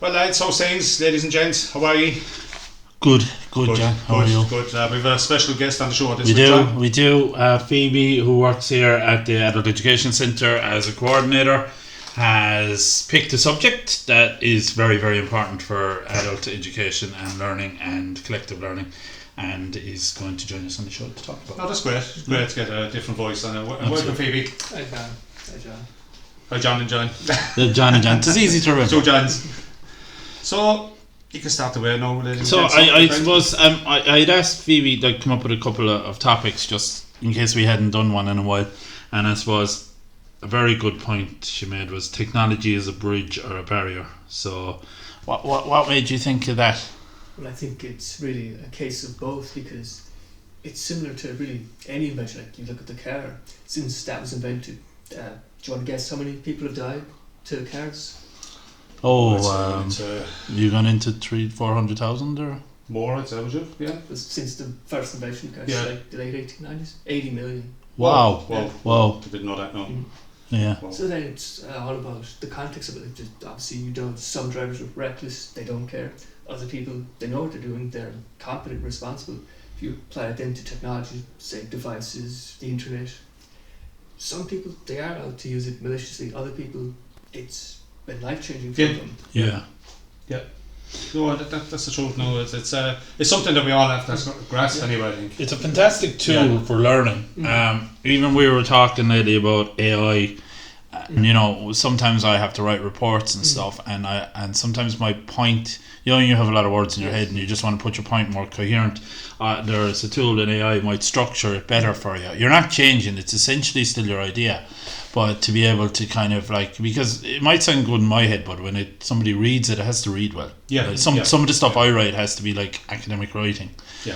Well, lads, how's things, ladies and gents? How are you? Good, John. How are you? Good. We have a special guest on the show this We week, John. We do. Phoebe, who works here at the Adult Education Centre as a coordinator, has picked a subject that is very, very important for adult education and learning and collective learning, and is going to join us on the show to talk about it. Oh, that's great. It's great to get a different voice on it. Welcome, Phoebe. Hi, John. Hi, John and John. John and John. It's easy to remember. Two Johns. So, you can start the way now, ladies and So gents. I suppose I'd asked Phoebe to come up with a couple of topics just in case we hadn't done one in a while, and I suppose a very good point she made was technology is a bridge or a barrier. So what made you think of that? Well, I think it's really a case of both, because it's similar to really any invention. Like you look at the car, since that was invented, do you want to guess how many people have died to cars? You gone into 300,000-400,000 or more, I'd say, would you? Yeah. Since the first invention of cars, Yeah. like the late 1890s, 80 million. Wow. I didn't know that, no. Mm. Yeah. Wow. So then it's all about the context of it. Like, just obviously, you don't. Some drivers are reckless; they don't care. Other people, they know what they're doing. They're competent, responsible. If you apply it then to technology, say devices, the internet, some people they are allowed to use it maliciously. Other people, it's been life-changing for them. Yeah. No, that's the truth. No, it's something that we all have to grasp anyway, I think. It's a fantastic tool for learning. Even we were talking lately about AI, and you know, sometimes I have to write reports and stuff, and sometimes my point, you know, you have a lot of words in your head and you just want to put your point more coherent. There's a tool that AI might structure it better for you. You're not changing; it's essentially still your idea. But to be able to kind of because it might sound good in my head, but when somebody reads it, it has to read well. Yeah. Some of the stuff I write has to be like academic writing. Yeah.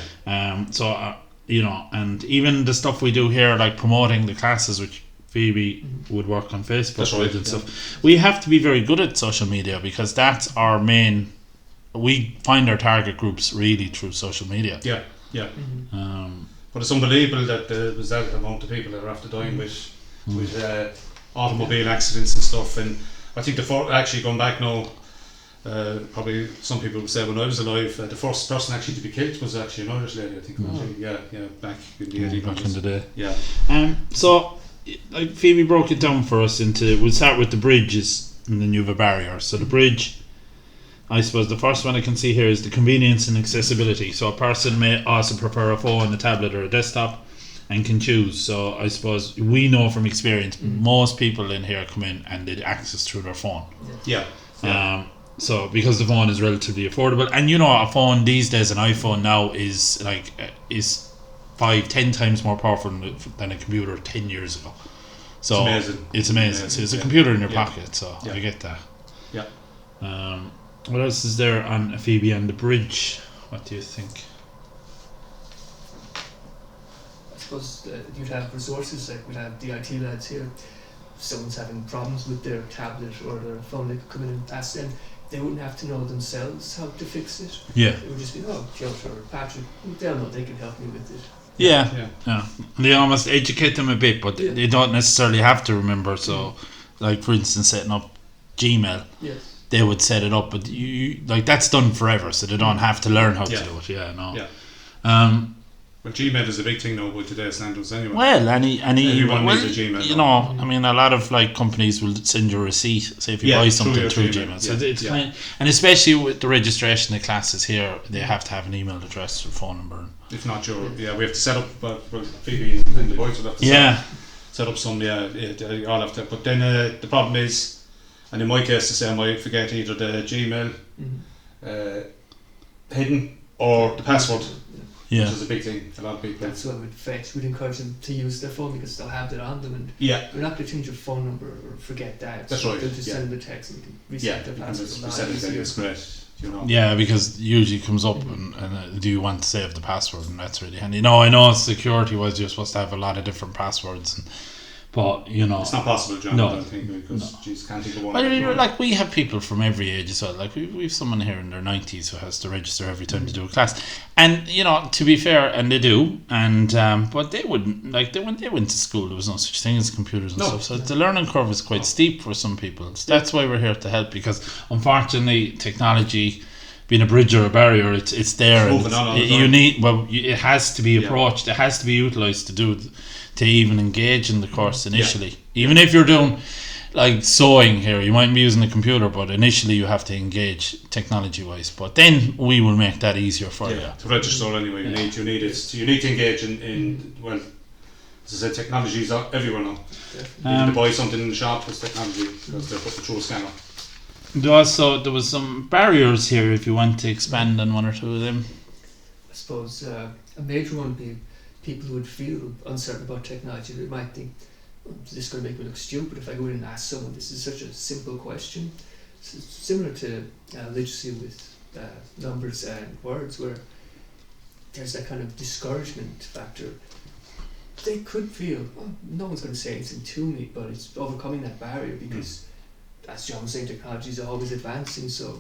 You know, and even the stuff we do here, like promoting the classes, which Phoebe would work on Facebook That's right, and stuff. We have to be very good at social media because that's our main. We find our target groups really through social media. Yeah. But it's unbelievable that there's that amount of people that are after dying with automobile accidents and stuff. And I think actually going back now, probably some people would say when I was alive, the first person actually to be killed was actually an Irish lady. I think. Back in the 80s. Back in the day. Yeah. So, like Phoebe broke it down for us into. We'll start with the bridges, and then you have a barrier. So the bridge, I suppose the first one I can see here is the convenience and accessibility. So a person may also prefer a phone, a tablet, or a desktop, and can choose. So I suppose we know from experience, most people in here come in and they access through their phone. Yeah. So because the phone is relatively affordable, and you know, a phone these days, an iPhone now is 5-10 times more powerful than a computer 10 years ago. So it's amazing. So it's a computer in your pocket. So I get that. Yeah. What else is there on Phoebe on the bridge? What do you think? I suppose you'd have resources, like we'd have the IT lads here. If someone's having problems with their tablet or their phone, they could come in and ask them. They wouldn't have to know themselves how to fix it. Yeah. It would just be, Josh or Patrick, they'll know, they can help me with it. Yeah. They almost educate them a bit, but they don't necessarily have to remember. So, like for instance, setting up Gmail. Yes. They would set it up, but you that's done forever, so they don't have to learn how to do it. Well, Gmail is a big thing now with today's standards anyway. Well, Everyone needs a Gmail. You know, I mean, a lot of companies will send you a receipt, say if you buy something through Gmail. So it's kind of, and especially with the registration of classes here, they have to have an email address or phone number. If not, we have to set up. Phoebe and the boys will have to set up some. They all have to. But then the problem is, and in my case, the same, I forget either the Gmail hidden or the password. Yeah. Which is a big thing. A lot of people. That's what we'd encourage them to use their phone because they'll have it on them, and you're not going to change your phone number or forget that. That's right. They'll just send them a text and you can reset their password. It's great. You know. Yeah, because it usually comes up and do you want to save the password, and that's really handy. No, I know security wise you're supposed to have a lot of different passwords, But it's not possible, John. No. I don't think, because can't think of one. Well, like we have people from every age as well. Like we've someone here in their 90s who has to register every time to do a class, and to be fair, and they do, and but they wouldn't when they went to school. There was no such thing as computers and stuff. So the learning curve is quite steep for some people. So that's why we're here to help, because unfortunately, technology, being a bridge or a barrier, it's there. It has to be approached. It has to be utilised to even engage in the course initially. Even if you're doing like sewing here, you might be using a computer, but initially you have to engage technology wise. But then we will make that easier for you. To register anyway, you need to engage in well, as I said, technology is everywhere now. You need to buy something in the shop, it's technology, because they're putting through a scanner. There was some barriers here if you want to expand on one or two of them. I suppose a major one would be people who would feel uncertain about technology. They might think, this is going to make me look stupid if I go in and ask someone. This is such a simple question. It's similar to literacy with numbers and words, where there's that kind of discouragement factor. They could feel, no one's going to say anything to me, but it's overcoming that barrier, because as John was saying, technology is always advancing. So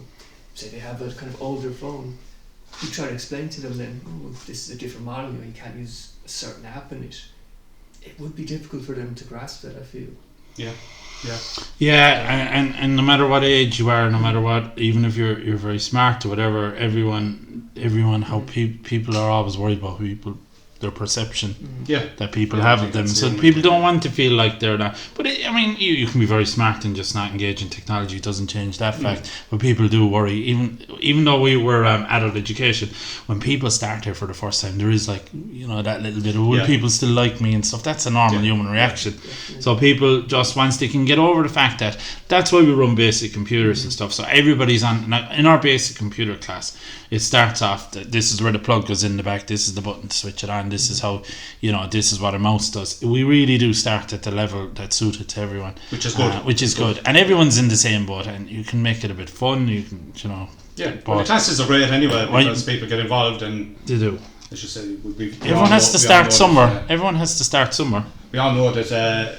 say they have a kind of older phone, you try to explain to them then, this is a different model, you can't use a certain app in it. It would be difficult for them to grasp that, I feel. And no matter what age you are, no matter what, even if you're very smart or whatever, everyone how people are always worried about their perception that people have of them. So people don't want to feel like they're not. But you can be very smart and just not engage in technology. It doesn't change that fact. But people do worry. Even though we were adult education, when people start here for the first time, there is that little bit of, will people still like me and stuff. That's a normal human reaction. So people just, once they can get over the fact that's why we run basic computers and stuff. So everybody's on. In our basic computer class, it starts off, this is where the plug goes in the back, this is the button to switch it on, this is how, this is what a mouse does. We really do start at the level that's suited to everyone. Which is good. And everyone's in the same boat, and you can make it a bit fun, you can, the classes are great anyway, because people get involved, and they do. As you say, everyone has to start somewhere. Everyone has to start somewhere. We all know that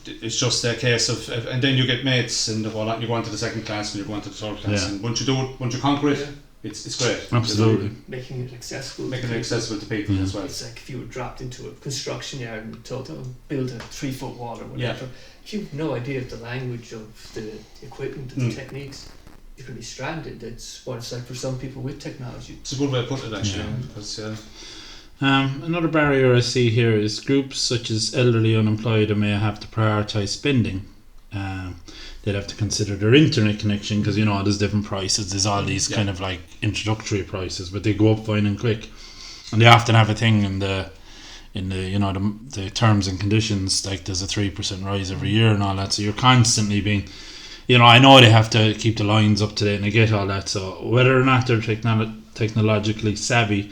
it's just a case of, and then you get mates, and you go on to the second class, and you go on to the third class, and once you conquer it, it's great. Absolutely. Making it accessible. To people as well. It's like if you were dropped into a construction yard and told to build a 3-foot wall or whatever, if you've no idea of the language of the equipment and the techniques, you can be stranded. That's what it's like for some people with technology. It's a good way to put it, actually. Because, another barrier I see here is groups such as elderly, unemployed, may have to prioritise spending. They'd have to consider their internet connection, because there's different prices. There's all these kind of like introductory prices, but they go up fine and quick. And they often have a thing in the the terms and conditions, like there's a 3% rise every year and all that. So you're constantly being, I know they have to keep the lines up to date, and I get all that. So whether or not they're technologically savvy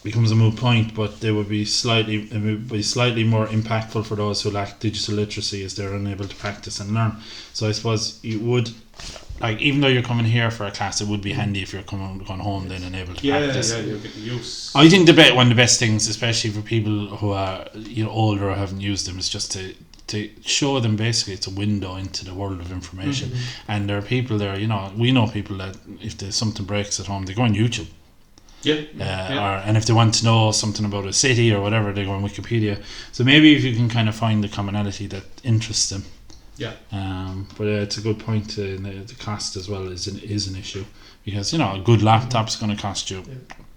becomes a moot point, but it would be slightly more impactful for those who lack digital literacy, as they're unable to practice and learn. So I suppose you would, even though you're coming here for a class, it would be handy if you're going home then and able to practice. You're getting use. I think one of the best things, especially for people who are older or haven't used them, is just to show them basically it's a window into the world of information. And there are people there, we know people that if there's something breaks at home, they go on YouTube. And if they want to know something about a city or whatever, they go on Wikipedia. So maybe if you can kind of find the commonality that interests them. But it's a good point. The cost as well is an issue, because a good laptop's going to cost you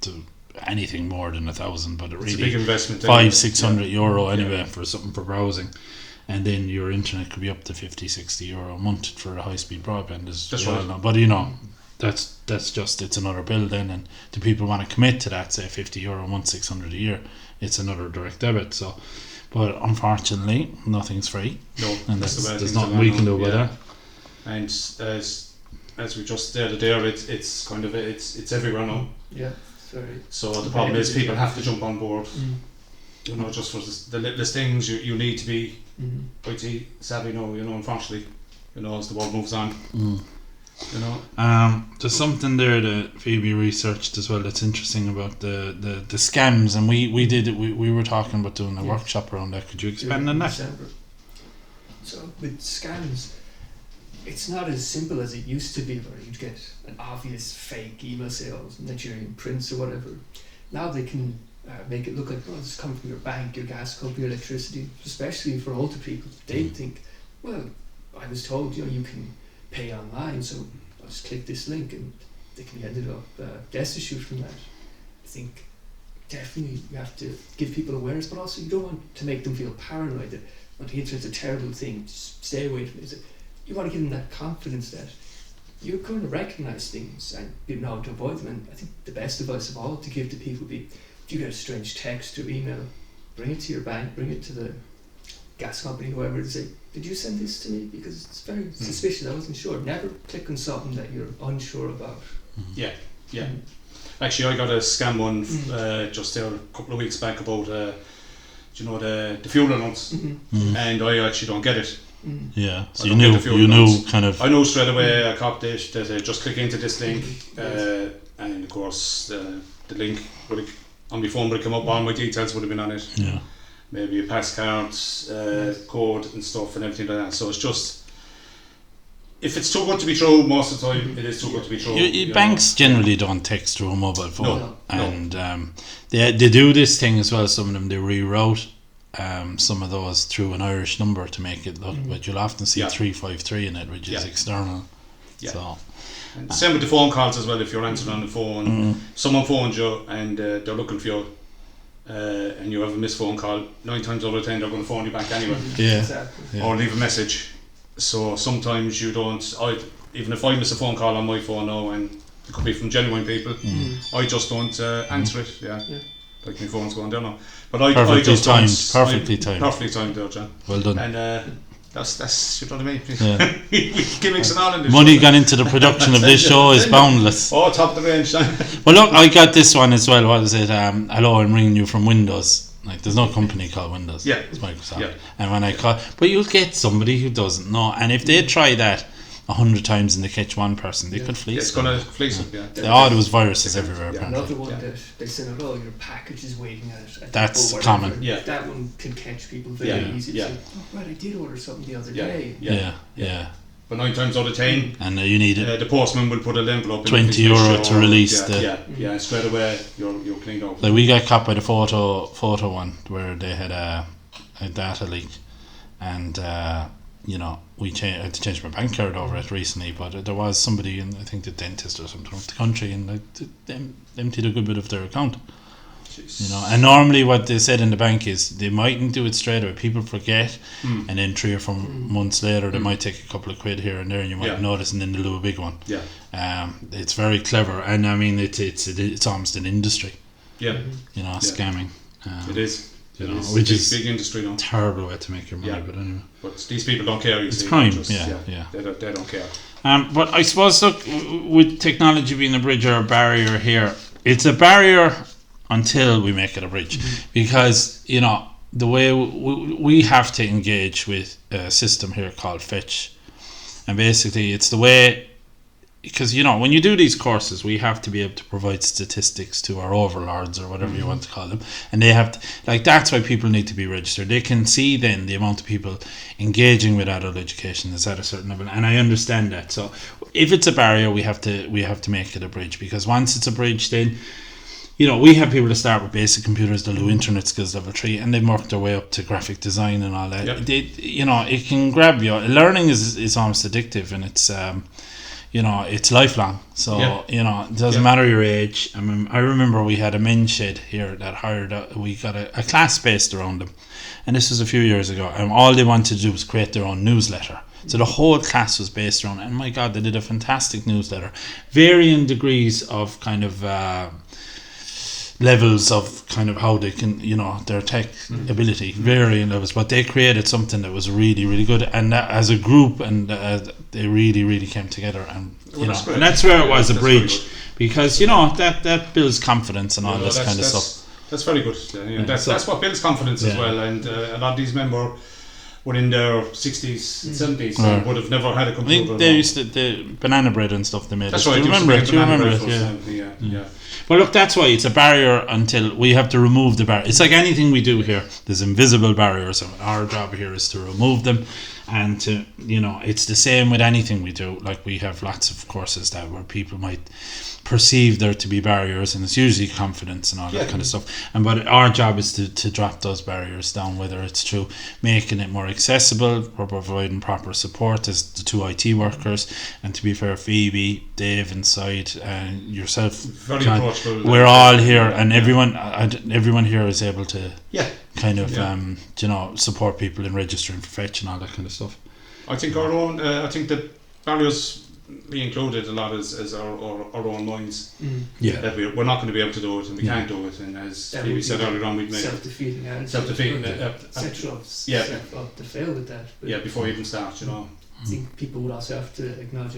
to anything more than 1,000, but it's a big investment. 500-600 euro anyway for something for browsing. And then your internet could be up to 50-60 euro a month for a high-speed broadband. But that's just, it's another bill then, and do people want to commit to that, say 50 euro a month, 600 a year? It's another direct debit. So, but unfortunately, nothing's free. No, and there's nothing we can do about that. And as we just stated there, it's kind of it's everywhere now. Yeah, sorry. So the problem is people have to jump on board. Just for the littlest things, you need to be IT savvy now. Unfortunately, as the world moves on. You know. There's something there that Phoebe researched as well that's interesting about the scams, and we were talking about doing a workshop around that. Could you expand on that? December. So with scams, it's not as simple as it used to be, where you'd get an obvious fake email sales, Nigerian prince or whatever. Now they can make it look like, oh, it's coming from your bank, your gas company, your electricity. Especially for older people, they think, well, I was told, you can pay online, so I'll just click this link, and they can be ended up destitute from that. I think definitely you have to give people awareness, but also you don't want to make them feel paranoid that the internet's a terrible thing, just stay away from it. You want to give them that confidence that you're going to recognise things and you know how to avoid them. And I think the best advice of all to give to people would be, if you get a strange text or email, bring it to your bank, bring it to the gas company, whoever, and say, did you send this to me? Because it's very suspicious, I wasn't sure. Never click on something that you're unsure about. Yeah. Actually, I got a scam one just there a couple of weeks back about the fuel allowance, and I actually don't get it. Yeah, so you knew kind of. I know straight away. I copped it that just click into this link, and of course the link on my phone would come up. All my details would have been on it. Yeah. Maybe a pass card, code and stuff and everything like that. So it's just, if it's too good to be true, most of the time it is too good to be true. Banks generally don't text through a mobile phone. No. And they do this thing as well. Some of them, they reroute some of those through an Irish number to make it look, but you'll often see 353 in it, which is external. Yeah. So. And same with the phone calls as well. If you're answering on the phone, someone phones you and they're looking for you, and you have a missed phone call, 9 times out of 10 they're going to phone you back anyway. Exactly. Or leave a message. So sometimes you don't, even if I miss a phone call on my phone now, and it could be from genuine people, I just don't answer it. Like my phone's going down now. But I just perfectly timed. Perfectly timed there, John. Well done. And that's you know what I mean? Yeah. Gimmicks and all in this money show. gone into the production of this show is boundless. Oh, top of the range. Well, look, I got this one as well. What is it? Hello, I'm ringing you from Windows. Like, there's no company called Windows. Yeah. It's Microsoft. Yeah. And when I call, but you'll get somebody who doesn't know. And if they try that 100 times and they catch one person, they could fleece. It's going to fleece them. There was viruses everywhere. Another one that they send out, oh, your package is waiting at that's common. Yeah. That one can catch people very easy. Yeah. Say, oh, right, I did order something the other day. Yeah. But 9 times out of 10, and you need it. The postman will put an envelope in €20 to release the. Straight away you're cleaned out. Like, we got caught by the photo one where they had a data leak, and we had to change my bank card over it recently. But there was somebody in, I think, the dentist or something of the country, and they emptied a good bit of their account. And normally what they said in the bank is they mightn't do it straight away. People forget, and then 3 or 4 months later they might take a couple of quid here and there, and you might notice, and then they'll do a big one. It's very clever, and I mean it's almost an industry. Scamming. It is. Which is big industry now. Terrible way to make your money, but anyway. But these people don't care. It's crime. They don't care. But I suppose, look, with technology being a bridge or a barrier here, it's a barrier until we make it a bridge, because the way we have to engage with a system here called Fetch, and basically it's the way, because when you do these courses, we have to be able to provide statistics to our overlords or whatever you want to call them, and they have to, that's why people need to be registered. They can see then the amount of people engaging with adult education is at a certain level, and I understand that. So if it's a barrier, we have to make it a bridge, because once it's a bridge, then we have people that start with basic computers, they'll do internet skills level 3, and they work their way up to graphic design and all that. It can grab you. Learning is almost addictive, and it's it's lifelong. So it doesn't matter your age. I remember we had a men's shed here that we got a class based around them, and this was a few years ago, and all they wanted to do was create their own newsletter. So the whole class was based around, and my God, they did a fantastic newsletter, varying degrees of kind of levels of kind of how they can, their tech ability, varying levels, but they created something that was really, really good, and that, as a group, and they really, really came together, and and that's where it was a bridge, because that builds confidence and all this kind of stuff. That's very good. That's what builds confidence as well, and a lot of these men were were in their 60s and 70s Yeah. and would have never had a I computer. think they used to, the banana bread and stuff they made. That's it. right. Do you they used remember to it? Do you make remember banana it? bread Yeah. for us, yeah. Well, look, that's why it's a barrier until we have to remove the barrier. It's like anything we do here. There's invisible barriers, and our job here is to remove them. And to, it's the same with anything we do. Like, we have lots of courses that where people might perceive there to be barriers, and it's usually confidence and all that kind of stuff. But our job is to drop those barriers down, whether it's through making it more accessible or providing proper support as the two IT workers. And to be fair, Phoebe, Dave inside, and yourself, Very John, approachable. we're all here, and everyone here is able to kind of support people in registering for fetch and all that kind of stuff. I think our own. I think the barriers we included a lot as our own minds. That we're not going to be able to do it, and we can't do it. And as Phoebe said earlier on, we've made self-defeating attitude. Self-defeating. Set yourself up to fail with that. But before you even start, I think people would also have to acknowledge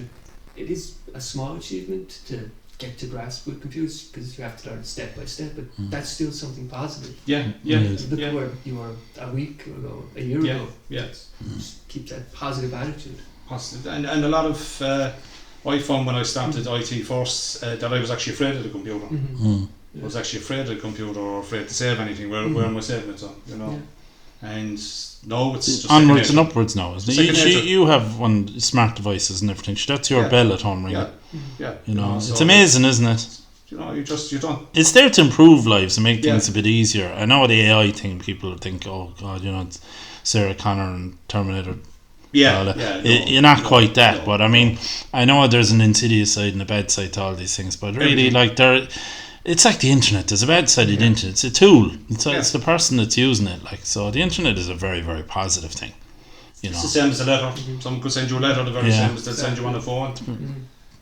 it is a small achievement to get to grasp with computers, because you have to learn step by step, but that's still something positive. Look where you were a week ago, a year ago. Just keep that positive attitude. Positive. And a lot of I found when I started IT first that I was actually afraid of the computer. I was actually afraid of the computer, or afraid to save anything. Where am I saving it on? And no, it's just onwards and upwards now, isn't it? You have one smart devices and everything. That's your bell at home ringing. It's amazing, isn't it? You don't. It's there to improve lives and make things a bit easier. I know the AI thing. People think, oh God, it's Sarah Connor and Terminator. You're not quite that, but I mean, I know there's an insidious side and a bad side to all these things, but really, it's like the internet. There's a bad side of the internet. It's a tool. It's the person that's using it. So the internet is a very, very positive thing. It's the same as a letter. Someone could send you a letter, the very same as they'll send you on the phone.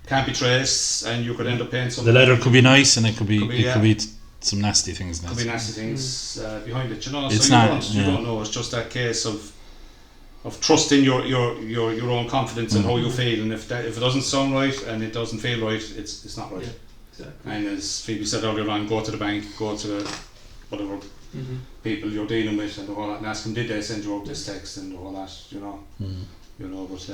Can't be traced, and you could end up paying something. The letter could be nice, and it could be some nasty things. Could be nasty things behind it. It's not. You don't know. It's just that case of trusting your own confidence and how you feel, and if it doesn't sound right and it doesn't feel right, it's not right. Exactly. And as Phoebe said earlier on, go to the bank, go to whatever people you're dealing with and all that, and ask them, did they send you out this text and all that, but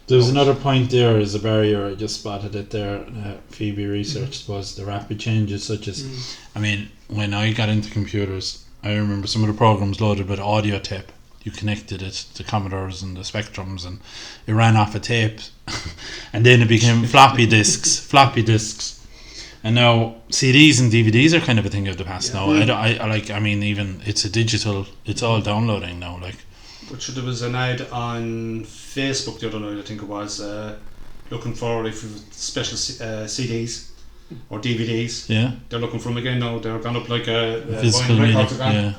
there's another point there as a barrier. I just spotted it there. Phoebe researched was the rapid changes, such as I mean, when I got into computers, I remember some of the programs loaded with audio tape. You connected it to Commodores and the Spectrums, and it ran off a tape, and then it became floppy disks. And now CDs and DVDs are kind of a thing of the past now. I mean, even it's a digital. It's all downloading now. Which there was an ad on Facebook the other night, I think it was, looking for special CDs or DVDs. Yeah. They're looking for them again now. They're gone up like a physical media.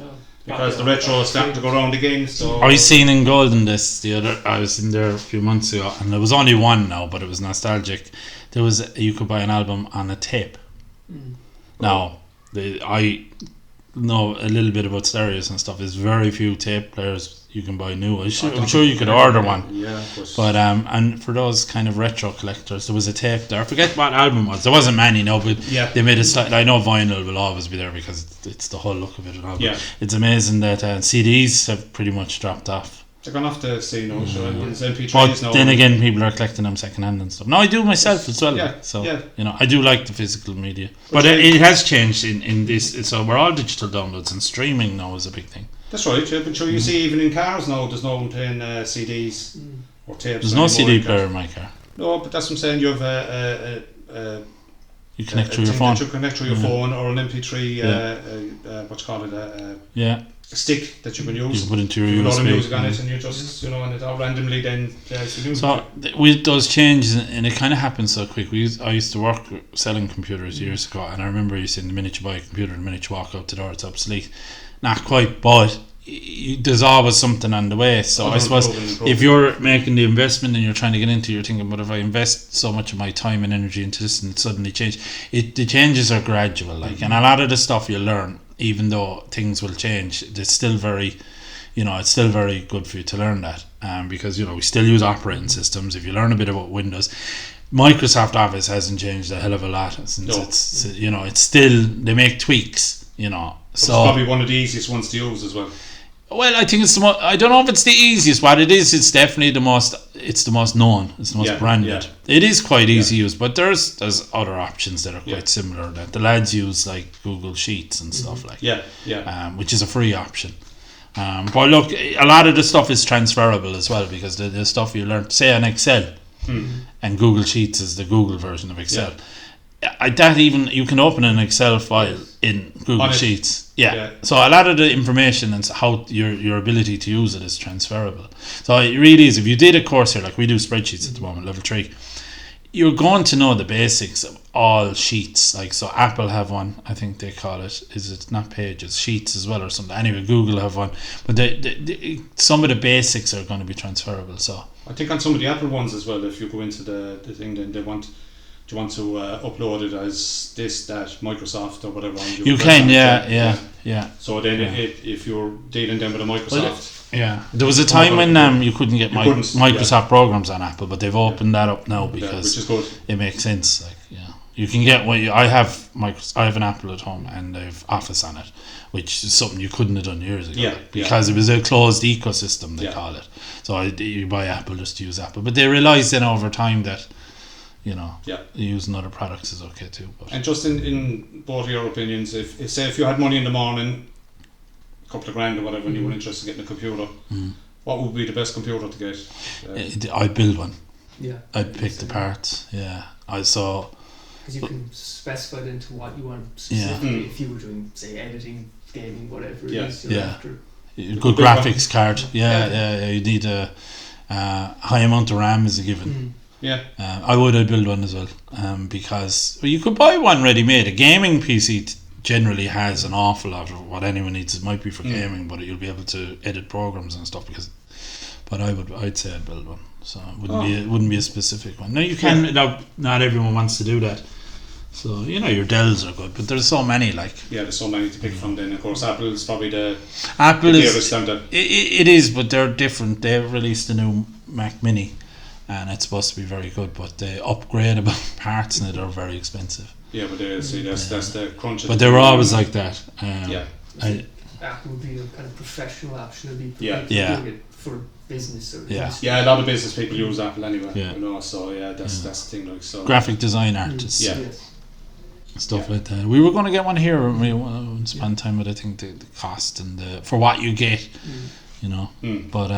Because the retro is starting to go around again. So I seen in Golden Disc I was in there a few months ago, and there was only one now, but it was nostalgic. You could buy an album on a tape. Now, I know a little bit about stereos and stuff. There's very few tape players you can buy new. I'm sure you could order one. Yeah, of course. But and for those kind of retro collectors, there was a tape there. I forget what album it was. There wasn't many, but they made it. I know vinyl will always be there because it's the whole look of it and all. But it's amazing that CDs have pretty much dropped off. They're going to have to see now. So it's MP3s but now. Then again, people are collecting them second hand and stuff. No, I do myself as well. I do like the physical media. But it has changed in this. So we're all digital downloads, and streaming now is a big thing. That's right, but sure, you see even in cars now there's no one playing CDs or tapes. There's no CD player in my car. No, but that's what I'm saying. You have you connect through your phone. You connect through your phone or an MP3. What you call it? A stick that you can use. You can put into your USB. You load of music on it, and you just and it all randomly then plays the music. So with those changes, and it kind of happens so quick. I used to work selling computers years ago, and I remember you saying the minute you buy a computer, the minute you walk out the door, it's obsolete. Not quite, but there's always something on the way. So I suppose if you're making the investment and you're trying to get into, you're thinking, but if I invest so much of my time and energy into this and it suddenly change, the changes are gradual. And a lot of the stuff you learn, even though things will change, it's still very good for you to learn that. Because we still use operating systems. If you learn a bit about Windows, Microsoft Office hasn't changed a hell of a lot since it's still, they make tweaks. So it's probably one of the easiest ones to use as well. Well, I think it's the most. I don't know if it's the easiest, but it is. It's definitely the most. It's the most known. It's the most branded. It is quite easy to use, but there's other options that are quite similar that the lads use, like Google Sheets and stuff like. Which is a free option. But look, a lot of the stuff is transferable as well, because the stuff you learn, say on Excel, and Google Sheets is the Google version of Excel. That even you can open an Excel file in Google Sheets. So a lot of the information and how your ability to use it is transferable. So it really is. If you did a course here, like we do spreadsheets at the moment, level 3, you're going to know the basics of all sheets. Like, so Apple have one, I think they call it. Is it not Pages, Sheets as well or something? Anyway, Google have one. But some of the basics are going to be transferable. So I think on some of the Apple ones as well, if you go into the thing, then they want. Do you want to upload it as this, that, Microsoft or whatever? You can, yeah. So then if you're dealing then with a Microsoft... There was a time when you couldn't get Microsoft programs on Apple, but they've opened that up now because which is good. It makes sense. Like, you can get I have an Apple at home and I have Office on it, which is something you couldn't have done years ago because it was a closed ecosystem, they call it. So you buy Apple just to use Apple, but they realised then over time that using other products is okay too. But. And just in both of your opinions, if you had money in the morning, a couple of grand or whatever, and you were interested in getting a computer, what would be the best computer to get? I'd build one. Yeah. I'd pick the parts. Yeah. I saw. Because you can specify it into what you want specifically. If you were doing, say, editing, gaming, whatever it is you're after. Good graphics card. You need a high amount of RAM is a given. I'd build one as well, because you could buy one ready made. A gaming PC generally has an awful lot of what anyone needs. It might be for gaming, but you'll be able to edit programs and stuff. But I'd say I'd build one. So it wouldn't be a specific one. Now you can. Not everyone wants to do that. So your Dells are good, but there's so many. There's so many to pick from. Then of course Apple's probably the dearest standard. It is, but they're different. They've released a new Mac Mini. And it's supposed to be very good, but the upgradable parts in it are very expensive. Yeah, but that's the crunch. But they were always like that. Apple would be a kind of professional option. It'd be doing it for business or industry. A lot of business people use Apple anyway. So that's the thing. Like, so graphic design artists. Stuff like that. We were going to get one here, and we won't spend time with. I think the cost and for what you get, But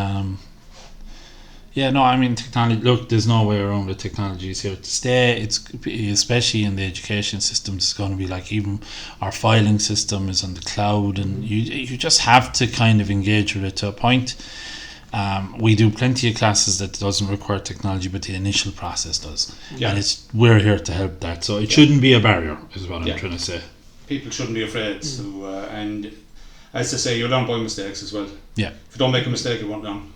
technology. Look, there's no way around it. Technology is here to stay. It's especially in the education system. It's going to be like even our filing system is on the cloud, and you just have to kind of engage with it to a point. We do plenty of classes that doesn't require technology, but the initial process does, and we're here to help that. So it shouldn't be a barrier, is what I'm trying to say. People shouldn't be afraid to, and as I say, you learn by mistakes as well. Yeah. If you don't make a mistake, you won't learn.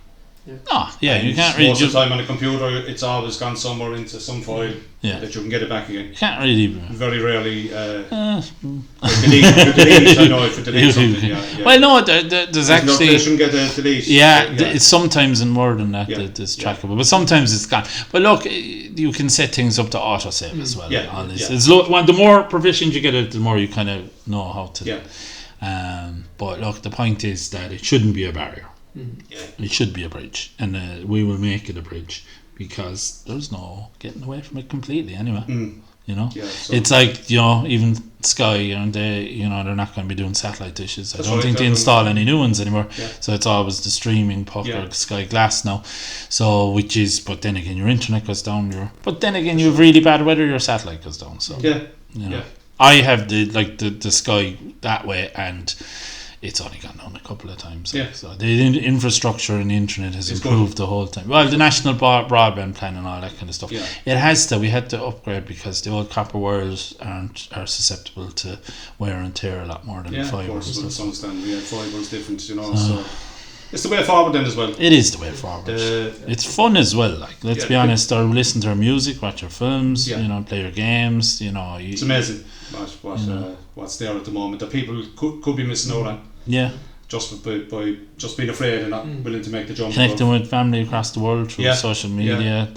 You can't really. Most of the time on a computer, it's always gone somewhere into some file that you can get it back again. You can't really. Very rarely. Delete. I know if you delete something. Well, no, there's actually. You shouldn't get a delete. It's sometimes in more than that it's trackable, but sometimes it's gone. But look, you can set things up to autosave as well. The more proficient you get at it, the more you kind of know how to. But look, the point is that it shouldn't be a barrier. It should be a bridge, and we will make it a bridge because there's no getting away from it completely anyway. It's like even Sky, they're not going to be doing satellite dishes. I don't think they install any new ones anymore. So it's always the streaming pucker Sky Glass now. So but then again your internet goes down. But then again you have really bad weather, your satellite goes down. So I have the Sky that way, and it's only gone down a couple of times. So the infrastructure and the internet has improved the whole time. Well, the national broadband plan and all that kind of stuff. It has to. We had to upgrade because the old copper wires are susceptible to wear and tear a lot more than the fibres. Yeah, of course. Understand. We had fibres different, so it's the way forward then as well. It is the way forward. It's fun as well. Let's be honest. Or listen to our music, watch our films. Play your games. It's amazing what's there at the moment that people could be missing out on. Yeah. Just by just being afraid and not willing to make the jump. Connecting with family across the world through social media,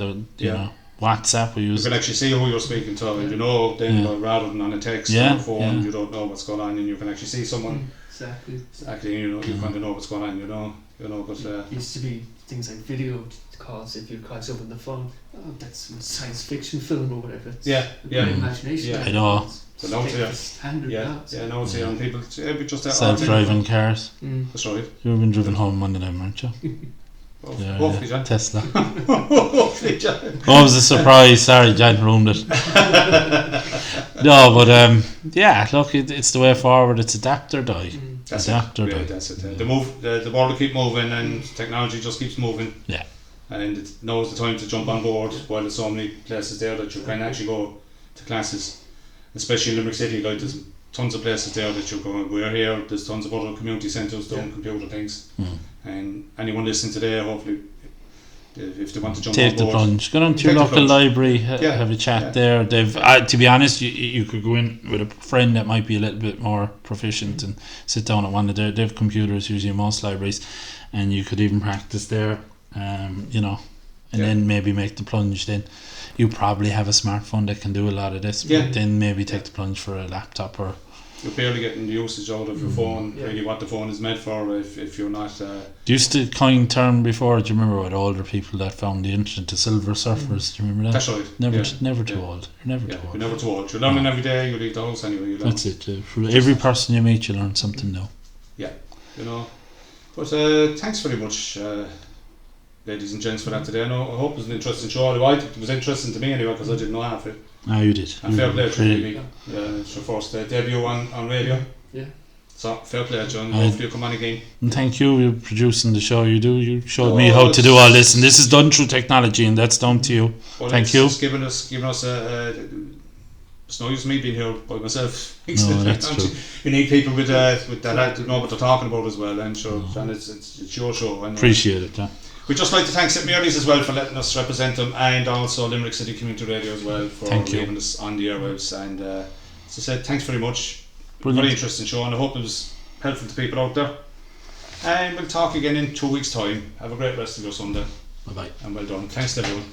WhatsApp we use. You can actually see who you're speaking to, and rather than on a text or a phone, you don't know what's going on, and you can actually see someone Exactly. You kind of know what's going on. But Used to be things like video calls. If you call someone on the phone, that's a science fiction film or whatever. It's yeah. imagination. Yeah. I know. But now it's standard now. now it's on people. We just Self-driving cars. That's right. You've been driven home one of them, aren't you? Hopefully, John. Tesla. Hopefully, John. Oh, it was a surprise. Sorry, John ruined it. No, but look, it's the way forward. It's adapt or die. That's adapt or die. That's it. The world will keep moving, and technology just keeps moving. Yeah. And now's the time to jump on board while there's so many places there that you can actually go to classes, especially in Limerick City. Like there's tons of places there that you go. We're here. There's tons of other community centres doing computer things. And anyone listening today, hopefully, if they want to jump take on board, the plunge. Go down to your local library, have a chat there. They've to be honest, you could go in with a friend that might be a little bit more proficient and sit down at one of their. They have computers usually in most libraries, and you could even practice there. And then maybe make the plunge. Then you probably have a smartphone that can do a lot of this. But then maybe take the plunge for a laptop or. You're barely getting the usage out of your phone, really what the phone is meant for if you're not... used to coin term before, do you remember what older people that found the internet, the silver surfers, do you remember that? That's right. Never too old. You're never too old. You're never too old. You're learning every day, you leave the house anyway. That's it. For every person you meet, you learn something new. Yeah, But thanks very much, ladies and gents, for that today. I hope it was an interesting show. It was interesting to me anyway, because I didn't know half it. Oh, you did. And fair play to you. It's your first debut on radio. Yeah. So fair play, John. Hopefully you come on again. And thank you for producing the show. You showed me how to do all this, and this is done through technology, and that's down to you. Well, thank you. It's giving us it's no use me being here by myself. No, that's true. You need people with that to know what they're talking about as well, and sure, and it's your show. And appreciate it. Yeah. We'd just like to thank St Mary's as well for letting us represent them, and also Limerick City Community Radio as well for leaving us on the airwaves. And as I said, thanks very much. Brilliant. Very interesting show, and I hope it was helpful to people out there. And we'll talk again in 2 weeks' time. Have a great rest of your Sunday. Bye bye. And well done. Thanks to everyone.